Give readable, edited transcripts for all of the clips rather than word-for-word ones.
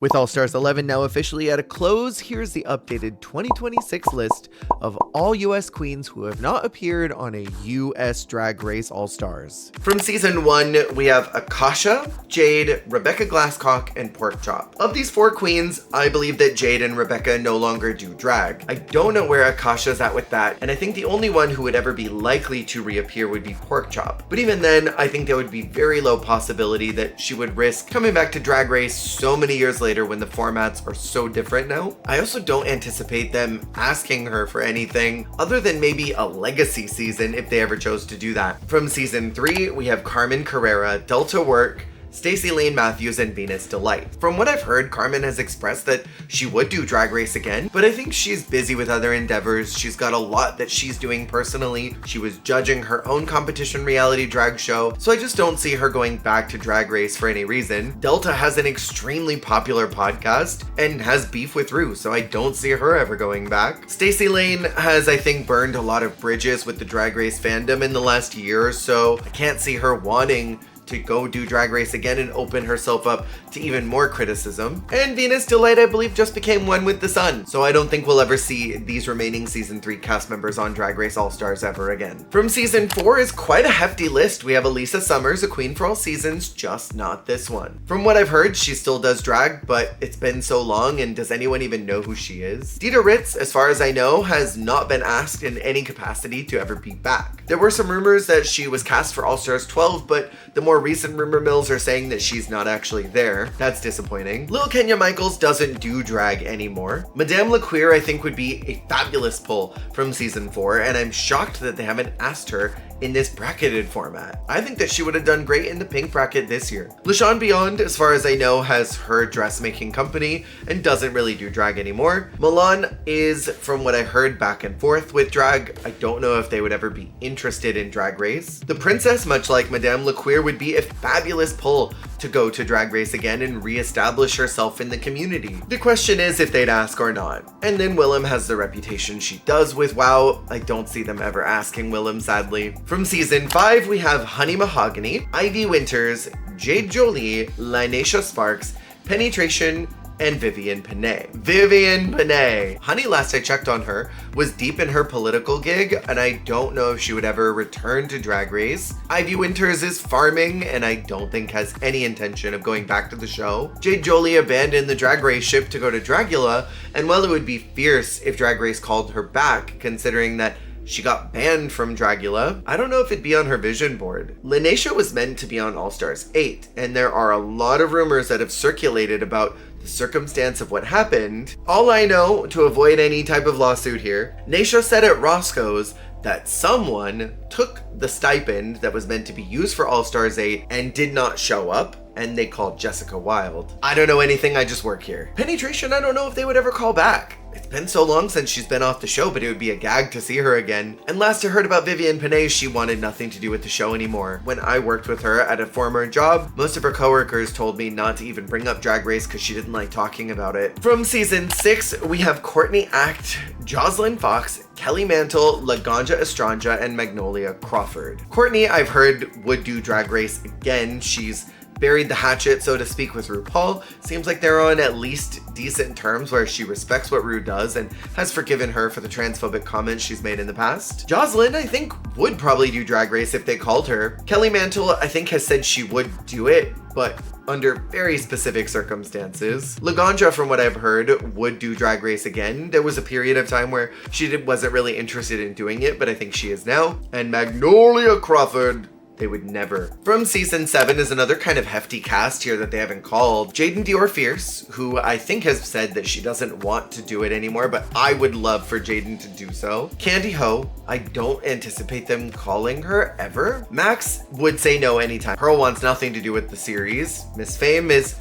With All Stars 11 now officially at a close, here's the updated 2026 list of all US queens who have not appeared on a US Drag Race All Stars. From season 1, we have Akasha, Jade, Rebecca Glasscock, and Porkchop. Of these 4 queens, I believe that Jade and Rebecca no longer do drag. I don't know where Akasha's at with that, and I think the only one who would ever be likely to reappear would be Porkchop. But even then, I think there would be very low possibility that she would risk coming back to Drag Race so many years later when the formats are so different now. I also don't anticipate them asking her for anything other than maybe a legacy season if they ever chose to do that. From season 3, we have Carmen Carrera, Delta Work, Stacey Lane Matthews, and Venus Delight. From what I've heard, Carmen has expressed that she would do Drag Race again, but I think she's busy with other endeavors. She's got a lot that she's doing personally. She was judging her own competition reality drag show, so I just don't see her going back to Drag Race for any reason. Delta has an extremely popular podcast and has beef with Rue, so I don't see her ever going back. Stacey Lane has, I think, burned a lot of bridges with the Drag Race fandom in the last year or so. I can't see her wanting to go do Drag Race again and open herself up to even more criticism. And Venus Delight, I believe, just became one with the sun, so I don't think we'll ever see these remaining season 3 cast members on Drag Race All Stars ever again. From season 4 is quite a hefty list. We have Elisa Summers, a queen for all seasons, just not this one. From what I've heard, she still does drag, but it's been so long, and does anyone even know who she is? Dita Ritz, as far as I know, has not been asked in any capacity to ever be back. There were some rumors that she was cast for All Stars 12, but the more recent rumor mills are saying that she's not actually there. That's disappointing. Lil Kenya Michaels doesn't do drag anymore. Madame LaQueer, I think, would be a fabulous pull from season 4, and I'm shocked that they haven't asked her in this bracketed format. I think that she would have done great in the pink bracket this year. LaShawn Beyond, as far as I know, has her dressmaking company and doesn't really do drag anymore. Milan is, from what I heard, back and forth with drag. I don't know if they would ever be interested in Drag Race. The Princess, much like Madame LaQueer, would be a fabulous pull to go to Drag Race again and re-establish herself in the community. The question is if they'd ask or not. And then Willem has the reputation she does with WoW. I don't see them ever asking Willem, sadly. From season 5, we have Honey Mahogany, Ivy Winters, Jade Jolie, Lineacia Sparks, Penetration, and Vivian Panay. Vivian Panay! Honey, last I checked on her, was deep in her political gig, and I don't know if she would ever return to Drag Race. Ivy Winters is farming, and I don't think has any intention of going back to the show. Jade Jolie abandoned the Drag Race ship to go to Dragula, and while it would be fierce if Drag Race called her back, considering that she got banned from Dragula, I don't know if it'd be on her vision board. Lineacia was meant to be on All Stars 8, and there are a lot of rumors that have circulated about the circumstance of what happened. All I know, to avoid any type of lawsuit here, Naisha said at Roscoe's that someone took the stipend that was meant to be used for All Stars 8 and did not show up, and they called Jessica Wilde. I don't know anything, I just work here. Penetration, I don't know if they would ever call back. It's been so long since she's been off the show, but it would be a gag to see her again. And last I heard about Vivian Panay, she wanted nothing to do with the show anymore. When I worked with her at a former job, most of her coworkers told me not to even bring up Drag Race because she didn't like talking about it. From season 6, we have Courtney Act, Jocelyn Fox, Kelly Mantle, Laganja Estranja, and Magnolia Crawford. Courtney, I've heard, would do Drag Race again. She's buried the hatchet, so to speak, with RuPaul. Seems like they're on at least decent terms where she respects what Ru does and has forgiven her for the transphobic comments she's made in the past. Jocelyn, I think, would probably do Drag Race if they called her. Kelly Mantle, I think, has said she would do it, but under very specific circumstances. Laganja, from what I've heard, would do Drag Race again. There was a period of time where she wasn't really interested in doing it, but I think she is now. And Magnolia Crawford, they would never. From season 7 is another kind of hefty cast here that they haven't called. Jaden Dior Fierce, who I think has said that she doesn't want to do it anymore, but I would love for Jaden to do so. Candy Ho, I don't anticipate them calling her ever. Max would say no anytime. Pearl wants nothing to do with the series. Miss Fame is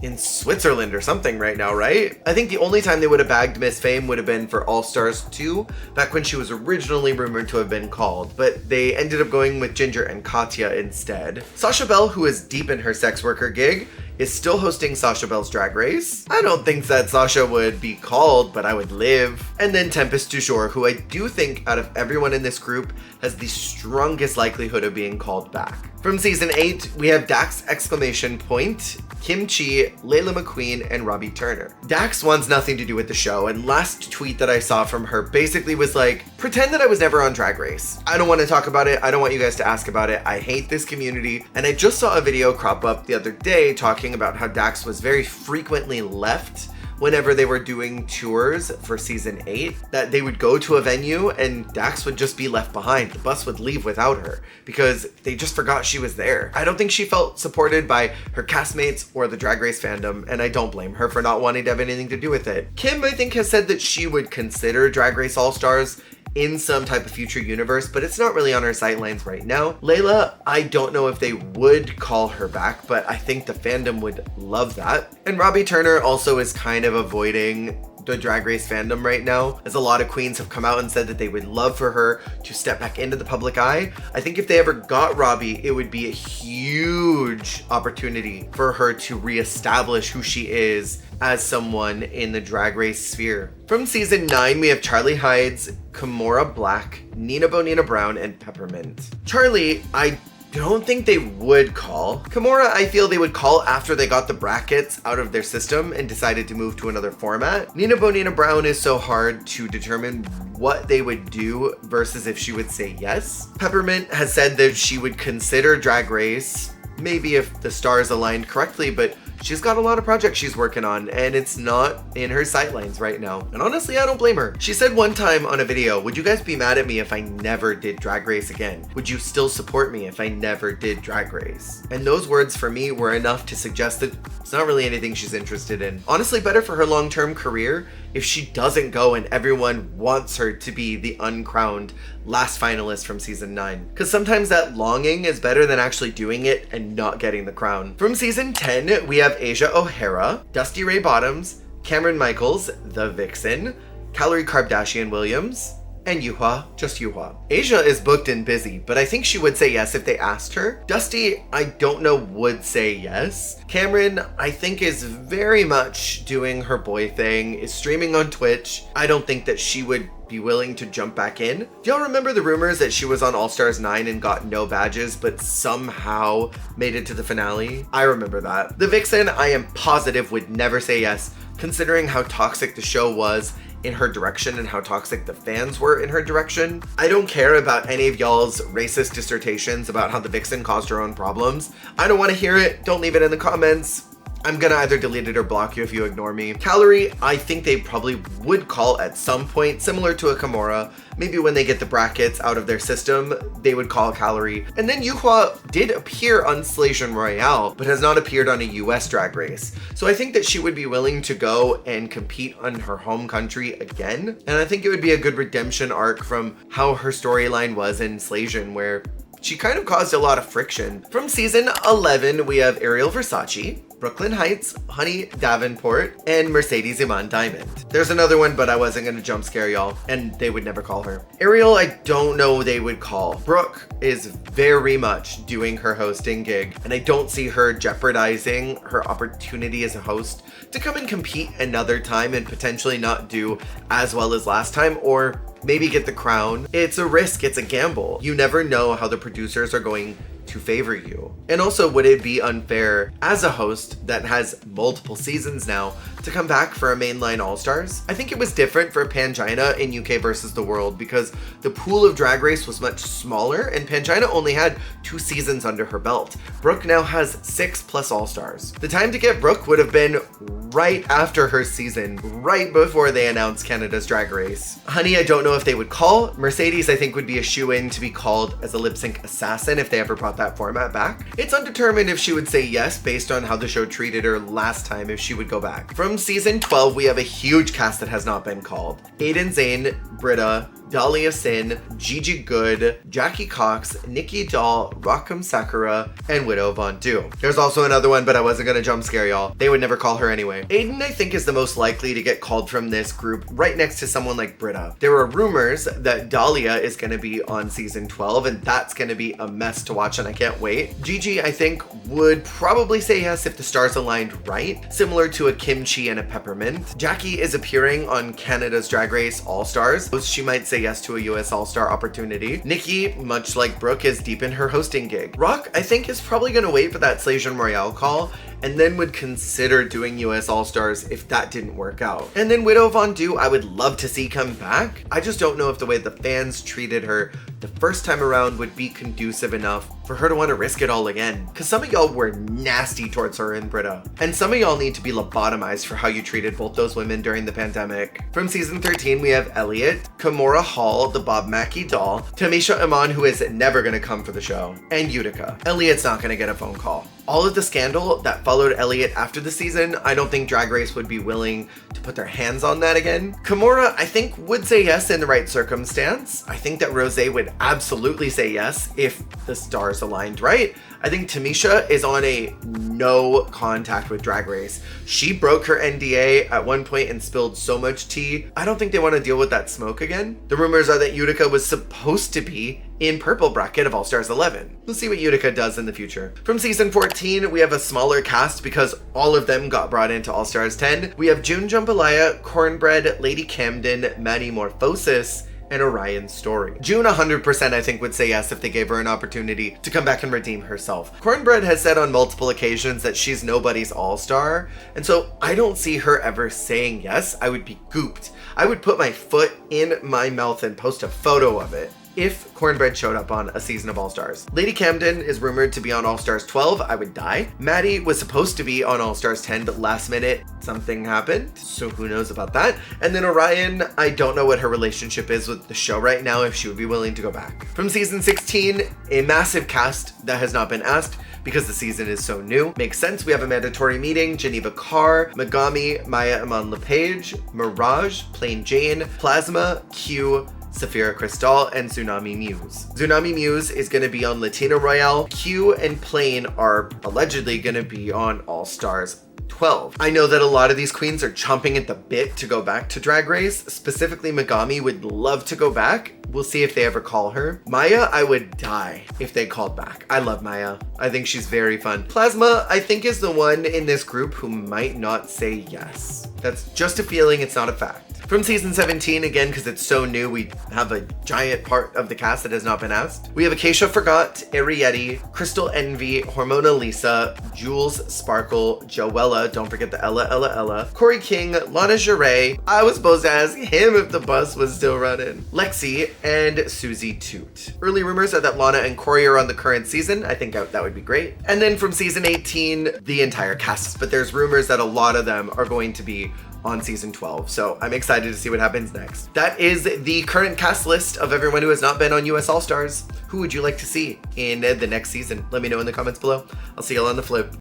in Switzerland or something right now, right? I think the only time they would have bagged Miss Fame would have been for All Stars 2, back when she was originally rumored to have been called, but they ended up going with Ginger and Katya instead. Sasha Bell, who is deep in her sex worker gig, is still hosting Sasha Bell's Drag Race. I don't think that Sasha would be called, but I would live. And then Tempest du Jour, who I do think out of everyone in this group has the strongest likelihood of being called back. From season 8, we have Dax exclamation point, Kim Chi, Layla McQueen, and Robbie Turner. Dax wants nothing to do with the show, and last tweet that I saw from her basically was like, pretend that I was never on Drag Race. I don't want to talk about it. I don't want you guys to ask about it. I hate this community. And I just saw a video crop up the other day talking about how Dax was very frequently left whenever they were doing tours for season 8, that they would go to a venue and Dax would just be left behind. The bus would leave without her because they just forgot she was there. I don't think she felt supported by her castmates or the Drag Race fandom, and I don't blame her for not wanting to have anything to do with it. Kim, I think, has said that she would consider Drag Race All-Stars in some type of future universe, but it's not really on her sightlines right now. Layla, I don't know if they would call her back, but I think the fandom would love that. And Robbie Turner also is kind of avoiding the Drag Race fandom right now, as a lot of queens have come out and said that they would love for her to step back into the public eye. I think if they ever got Robbie, it would be a huge opportunity for her to reestablish who she is as someone in the Drag Race sphere. From season 9, we have Charlie Hides, Kimora Black, Nina Bonina Brown, and Peppermint. Charlie, I don't think they would call. Kimora, I feel they would call after they got the brackets out of their system and decided to move to another format. Nina Bonina Brown is so hard to determine what they would do versus if she would say yes. Peppermint has said that she would consider Drag Race, maybe if the stars aligned correctly, but she's got a lot of projects she's working on and it's not in her sightlines right now. And honestly, I don't blame her. She said one time on a video, would you guys be mad at me if I never did Drag Race again? Would you still support me if I never did Drag Race? And those words for me were enough to suggest that it's not really anything she's interested in. Honestly, better for her long-term career if she doesn't go and everyone wants her to be the uncrowned last finalist from season 9. Because sometimes that longing is better than actually doing it and not getting the crown. From season 10, we have Asia O'Hara, Dusty Ray Bottoms, Cameron Michaels, The Vixen, Calorie Kardashian Williams, and Yuhua, just Yuhua. Asia is booked and busy, but I think she would say yes if they asked her. Dusty, I don't know, would say yes. Cameron, I think, is very much doing her boy thing, is streaming on Twitch. I don't think that she would be willing to jump back in. Do y'all remember the rumors that she was on All Stars 9 and got no badges, but somehow made it to the finale? I remember that. The Vixen, I am positive, would never say yes, considering how toxic the show was in her direction and how toxic the fans were in her direction. I don't care about any of y'all's racist dissertations about how the Vixen caused her own problems. I don't want to hear it. Don't leave it in the comments. I'm gonna either delete it or block you if you ignore me. Calorie, I think they probably would call at some point, similar to a Kimora. Maybe when they get the brackets out of their system, they would call Calorie. And then Yuhua did appear on Slation Royale, but has not appeared on a US Drag Race. So I think that she would be willing to go and compete on her home country again. And I think it would be a good redemption arc from how her storyline was in Slation, where she kind of caused a lot of friction. From season 11, we have Ariel Versace, Brooklyn Heights, Honey Davenport, and Mercedes Iman Diamond. There's another one, but I wasn't gonna jump scare y'all, and they would never call her. Ariel, I don't know they would call. Brooke is very much doing her hosting gig, and I don't see her jeopardizing her opportunity as a host to come and compete another time and potentially not do as well as last time, or maybe get the crown. It's a risk, it's a gamble. You never know how the producers are going to favor you. And also, would it be unfair as a host that has multiple seasons now to come back for a mainline All-Stars? I think it was different for Pangina in UK versus the world because the pool of Drag Race was much smaller and Pangina only had 2 seasons under her belt. Brooke now has 6+ All-Stars. The time to get Brooke would have been right after her season, right before they announced Canada's Drag Race. Honey, I don't know if they would call. Mercedes, I think, would be a shoo-in to be called as a lip-sync assassin if they ever brought that format back. It's undetermined if she would say yes based on how the show treated her last time if she would go back. From season 12, we have a huge cast that has not been called. Aiden Zane, Britta, Dahlia Sin, Gigi Good, Jackie Cox, Nikki Doll, Rock'em Sakura, and Widow Von Du. There's also another one, but I wasn't gonna jump scare y'all. They would never call her anyway. Aiden, I think, is the most likely to get called from this group, right next to someone like Britta. There are rumors that Dahlia is gonna be on season 12, and that's gonna be a mess to watch, and I can't wait. Gigi, I think, would probably say yes if the stars aligned right, similar to a Kimchi and a Peppermint. Jackie is appearing on Canada's Drag Race All-Stars, so she might say yes to a US All-Star opportunity. Nikki, much like Brooke, is deep in her hosting gig. Rock, I think, is probably gonna wait for that Slation Royale call, and then would consider doing US All-Stars if that didn't work out. And then Widow Von Du, I would love to see come back. I just don't know if the way the fans treated her the first time around would be conducive enough for her to want to risk it all again. Cause some of y'all were nasty towards her and Britta. And some of y'all need to be lobotomized for how you treated both those women during the pandemic. From season 13, we have Elliot, Kimora Hall, the Bob Mackie doll, Tamisha Iman, who is never gonna come for the show, and Utica. Elliot's not gonna get a phone call. All of the scandal that followed Elliot after the season, I don't think Drag Race would be willing to put their hands on that again. Kimora, I think, would say yes in the right circumstance. I think that Rosé would absolutely say yes if the stars aligned right. I think Tamisha is on a no contact with Drag Race. She broke her NDA at one point and spilled so much tea. I don't think they want to deal with that smoke again. The rumors are that Utica was supposed to be in purple bracket of All Stars 11. We'll see what Utica does in the future. From season 14, we have a smaller cast because all of them got brought into All Stars 10. We have June Jambalaya, Cornbread, Lady Camden, Maddie Morphosis, and Orion Story. June 100% I think would say yes if they gave her an opportunity to come back and redeem herself. Cornbread has said on multiple occasions that she's nobody's all-star, and so I don't see her ever saying yes. I would be gooped. I would put my foot in my mouth and post a photo of it if Cornbread showed up on a season of All-Stars. Lady Camden is rumored to be on All-Stars 12, I would die. Maddie was supposed to be on All-Stars 10, but last minute something happened, so who knows about that. And then Orion, I don't know what her relationship is with the show right now, if she would be willing to go back. From season 16, a massive cast that has not been asked because the season is so new. Makes sense, we have a mandatory meeting, Geneva Carr, Megami, Maya Iman LePage, Mirage, Plain Jane, Plasma, Q, Saphira Crystal, and Tsunami Muse. Tsunami Muse is going to be on Latina Royale. Q and Plain are allegedly going to be on All Stars 12. I know that a lot of these queens are chomping at the bit to go back to Drag Race. Specifically, Megami would love to go back. We'll see if they ever call her. Maya, I would die if they called back. I love Maya. I think she's very fun. Plasma, I think, is the one in this group who might not say yes. That's just a feeling, it's not a fact. From season 17, again, because it's so new, we have a giant part of the cast that has not been asked. We have Acacia Forgot, Ariete, Crystal Envy, Hormona Lisa, Jules Sparkle, Joella, don't forget the Ella, Corey King, Lana Jarre, I was supposed to ask him if the bus was still running, Lexi, and Susie Toot. Early rumors are that Lana and Corey are on the current season. I think that would be great. And then from season 18, the entire cast, but there's rumors that a lot of them are going to be on season 12. So I'm excited to see what happens next. That is the current cast list of everyone who has not been on US All Stars. Who would you like to see in the next season? Let me know in the comments below. I'll see y'all on the flip.